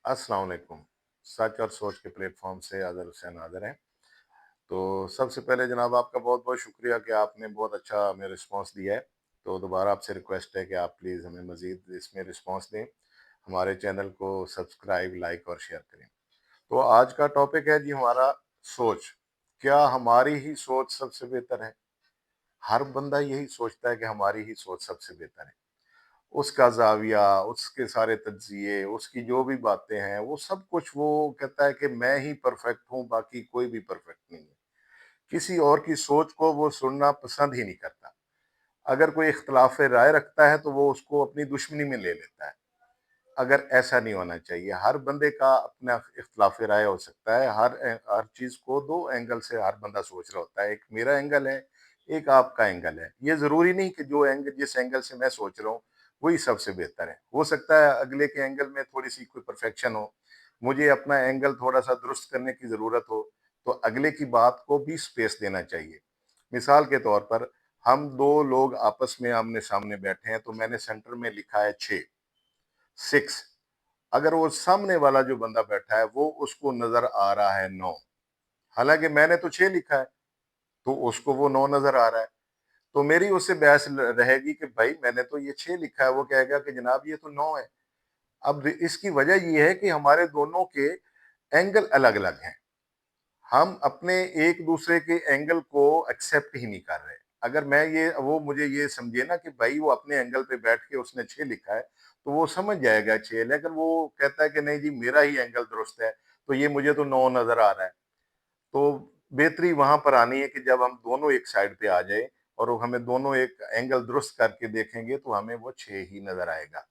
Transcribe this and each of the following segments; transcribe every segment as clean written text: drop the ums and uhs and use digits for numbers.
अस्सलाम वालेकुम। सच और सोच के प्लेटफॉर्म से अज़हर हुसैन हाज़िर हैं। तो सबसे पहले जनाब आपका बहुत-बहुत शुक्रिया कि आपने बहुत अच्छा हमें रिस्पॉन्स दिया है। तो दोबारा आपसे रिक्वेस्ट है कि आप प्लीज़ हमें मज़ीद इसमें रिस्पॉन्स दें। हमारे चैनल को सब्सक्राइब, लाइक और शेयर करें। तो आज का टॉपिक है जी हमारा सोच। क्या हमारी ही सोच सबसे बेहतर है? हर बंदा यही सोचता है कि हमारी ही सोच सबसे बेहतर है। उसका ज़ाविया, उसके सारे तज्ज़िये, उसकी जो भी बातें हैं, वो सब कुछ वो कहता है कि मैं ही परफ़ेक्ट हूँ, बाकी कोई भी परफ़ेक्ट नहीं है। किसी और की सोच को वो सुनना पसंद ही नहीं करता। अगर कोई इख्तिलाफ़ राय रखता है, तो वो उसको अपनी दुश्मनी में ले लेता है। अगर ऐसा नहीं होना चाहिए, हर बंदे का अपना इख्तिलाफ़ राय हो सकता है। हर चीज़ को 2 एंगल से हर बंदा सोच रहा होता है। एक मेरा एंगल है, एक आपका एंगल है। ये ज़रूरी नहीं कि जिस एंगल से मैं सोच रहा हूँ, वही सबसे बेहतर है। हो सकता है अगले के एंगल में थोड़ी-सी कोई परफेक्शन हो, मुझे अपना एंगल थोड़ा-सा दुरुस्त करने की ज़रूरत हो, तो अगले की बात को भी स्पेस देना चाहिए। मिसाल के तौर पर हम 2 लोग आपस में आमने-सामने बैठे हैं, तो मैंने सेंटर में लिखा है 6, 6। अगर वो सामने वाला जो बंदा बैठा है वो उसको नजर आ रहा है 9, हालांकि मैंने तो 6 लिखा है, तो उसको वो 9 नजर आ रहा है। तो मेरी उससे बहस रहेगी कि भाई मैंने तो ये 6 लिखा है, वो कहेगा कि जनाब ये तो 9 है। अब इसकी वजह ये है कि हमारे दोनों के एंगल अलग अलग हैं। हम अपने एक दूसरे के एंगल को एक्सेप्ट ही नहीं कर रहे। अगर मैं ये वो मुझे ये समझे ना कि भाई वो अपने एंगल पे बैठ के उसने 6 लिखा है, तो वो समझ जाएगा 6, लेकिन वो कहता है कि नहीं जी मेरा ही एंगल दुरुस्त है, तो ये मुझे तो 9 नज़र आ रहा है। तो बेहतरी वहाँ पर आनी है कि जब हम दोनों एक साइड पे आ जाए और वो हमें दोनों एक एंगल दुरुस्त करके देखेंगे, तो हमें वो 6 ही नज़र आएगा।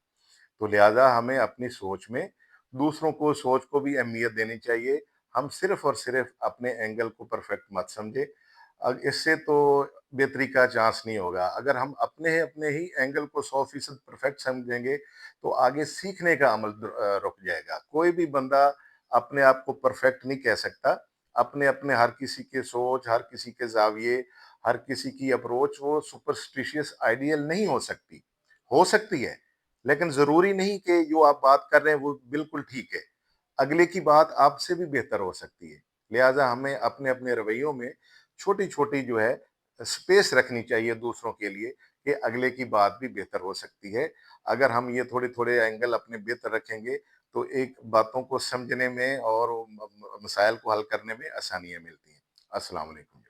तो लिहाजा हमें अपनी सोच में दूसरों को सोच को भी अहमियत देनी चाहिए। हम सिर्फ और सिर्फ अपने एंगल को परफेक्ट मत समझे। इससे तो बेहतरी का चांस नहीं होगा। अगर हम अपने ही एंगल को 100% परफेक्ट समझेंगे, तो आगे सीखने का अमल रुक जाएगा। कोई भी बंदा अपने आप को परफेक्ट नहीं कह सकता। अपने अपने हर किसी के सोच, हर किसी के जाविये, हर किसी की अप्रोच वो सुपरस्टिशियस आइडियल नहीं हो सकती है, लेकिन ज़रूरी नहीं कि जो आप बात कर रहे हैं वो बिल्कुल ठीक है। अगले की बात आपसे भी बेहतर हो सकती है। लिहाज़ा हमें अपने-अपने रवैयों में छोटी-छोटी जो है स्पेस रखनी चाहिए दूसरों के लिए कि अगले की बात भी बेहतर हो सकती है। अगर हम ये थोड़े-थोड़े एंगल अपने बेहतर रखेंगे, तो एक बातों को समझने में और म म मसाइल को हल करने में आसानियाँ मिलती हैं। अस्सलाम वालेकुम।